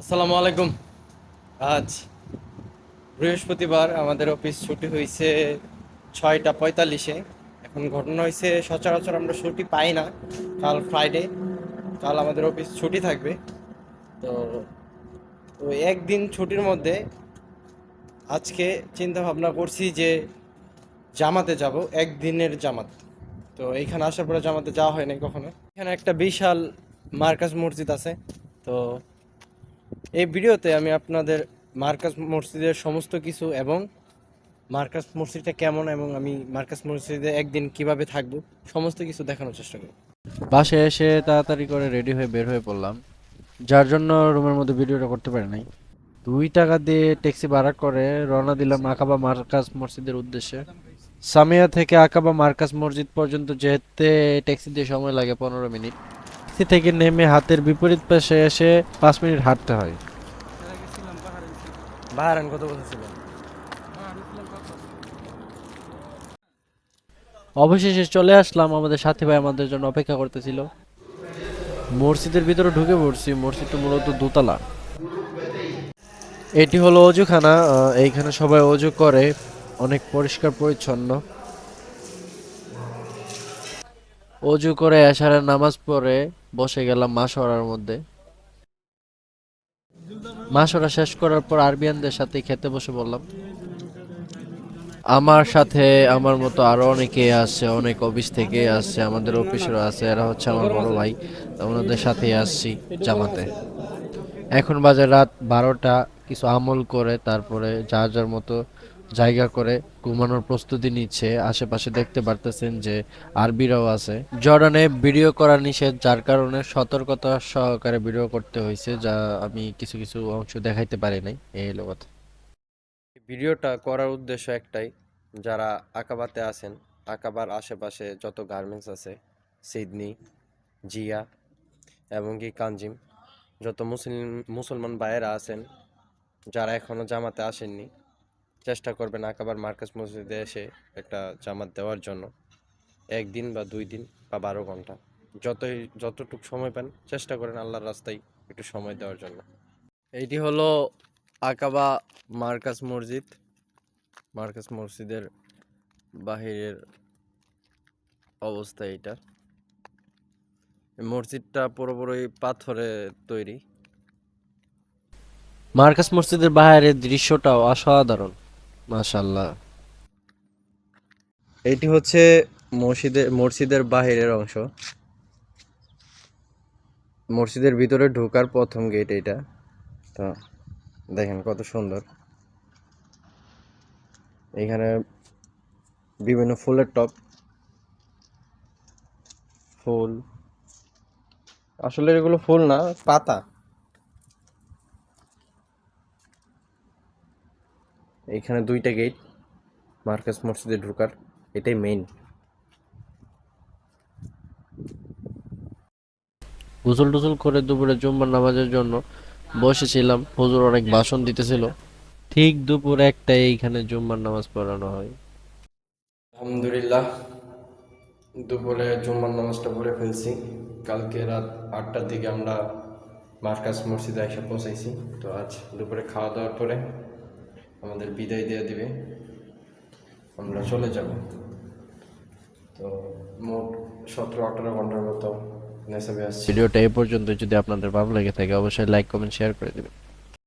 আসসালামু আলাইকুম। আজ বৃহস্পতিবার আমাদের অফিস ছুটি হয়েছে 6টা 45-এ। এখন ঘটনা হয়েছে সচরাচর আমরা ছুটি পাই না। কাল ফ্রাইডে, কাল আমাদের অফিস ছুটি থাকবে। তো ওই একদিন ছুটির মধ্যে আজকে চিন্তা ভাবনা করছি যে জামাতে যাব, একদিনের জামাত। তো এইখানে আসার পরে জামাতে যাওয়া হয় নাই কখনো। এখানে একটা বিশাল মার্কাজ মসজিদ আছে। তো এই ভিডিওতে আমি আপনাদের মার্কাজ মসজিদের সমস্ত কিছু এবং মার্কাস মসজিদটা কেমন এবং আমি মার্কাস মসজিদে একদিন কিভাবে থাকবো সমস্ত কিছু দেখানোর চেষ্টা করব। বাসায় এসে তাড়াতাড়ি করে রেডি হয়ে বের হয়ে পড়লাম, যার জন্য রুমের মধ্যে ভিডিওটা করতে পারি নাই। 2 টাকা দিয়ে ট্যাক্সি ভাড়া করে রওনা দিলাম আকাবা মার্কাজ মসজিদের উদ্দেশ্যে। সামিয়া থেকে আকাবা মার্কাজ মসজিদ পর্যন্ত যেতে ট্যাক্সি দিয়ে সময় লাগে 15 মিনিট। ট্যাক্সি থেকে নেমে হাতের বিপরীত পাশে এসে 5 মিনিট হাঁটতে হয়। বাহারান কত বলছিলেন? অবশেষে চলে আসলাম, আমাদের সাথী ভাই আমাদের জন্য অপেক্ষা করতেছিল। মসজিদের ভিতরে ঢুকে পড়ছি। মসজিদটা মূলত দোতলা। এটি হলো অজুখানা। এইখানে সবাই অজু করে, অনেক পরিষ্কার পরিচ্ছন্ন। অজু করে এশারের নামাজ পড়ে বসে গেলাম মাশওয়ারার মধ্যে। মাশওয়ারা শেষ করার পর আরবিয়ানদের সাথে খেতে বসে বললাম। আমার সাথে আমার মতো আরো অনেকে আসছে, অনেক অফিস থেকে আসছে, আমাদের অফিসেরও আছে। এরা হচ্ছে আমার বড় ভাই। ওনাদের সাথেই আসছি জামাতে। এখন বাজে রাত 12টা। কিছু আমল করে তারপরে যার যার মতো জায়গা করে ঘুমানোর প্রস্তুতি নিচ্ছে। আশেপাশে দেখতে পারতেছেন যে আরবিরাও আছে। জর্ডানে ভিডিও করা নিষেধ, যার কারণে সতর্কতা সহকারে ভিডিও করতে হয়েছে, যা আমি কিছু কিছু অংশ দেখাইতে পারি নাই। এই হলো কথা। ভিডিওটা করার উদ্দেশ্য একটাই, যারা আকাবাতে আছেন, আকাবার আশেপাশে যত গার্মেন্টস আছে, সিডনি, জিয়া এবং কি কাঞ্জিম, যত মুসলমান ভাইয়েরা আছেন যারা এখনো জামাতে আসেননি, চেষ্টা করবেন আকাবার মার্কাজ মসজিদে এসে একটা জামাত দেওয়ার জন্য। একদিন বা 2 দিন বা 12 ঘন্টা, যতটুকু সময় পান চেষ্টা করেন আল্লাহর রাস্তায় একটু সময় দেওয়ার জন্য। এইটি হলো আকাবা মার্কাজ মসজিদ। মার্কাজ মসজিদের বাহিরের অবস্থা এইটা। এই মসজিদটা পুরোপুরি পাথরে তৈরি। মার্কাস মসজিদের বাইরের দৃশ্যটাও অসাধারণ, মাশাআল্লাহ। এইটি হচ্ছে মসজিদের বাহিরের অংশ। মসজিদের ভিতরে ঢোকার প্রথম গেট এটা। তো দেখেন কত সুন্দর। এখানে বিভিন্ন ফুলের টব, ফুল, আসলে এগুলো ফুল না, পাতা। এইখানে 2টা গেট মার্কাজ মসজিদে ঢোকার, এটাই মেইন। গোসল টোসল করে দুপুরে জুম্মার নামাজের জন্য বসেছিলাম। হুজুর অনেক ভাষণ দিতেছিল। ঠিক দুপুর 1টায় এইখানে জুম্মার নামাজ পড়ানো হয়। আলহামদুলিল্লাহ, দুপুরে জুম্মার নামাজটা পড়ে ফেলছি। কালকে রাত 8টার দিকে আমরা মার্কাজ মসজিদে এসে পৌঁছাইছি। তো আজ দুপুরে খাওয়া দাওয়ার পরে আমাদের বিদায় দিয়ে দিবে, আমরা চলে যাব। তো মোট 17-18 ঘন্টার মতো নেশাবে আসছি। ভিডিওটা এই পর্যন্ত। যদি আপনাদের ভালো লেগে থাকে অবশ্যই লাইক কমেন্ট শেয়ার করে দিবেন।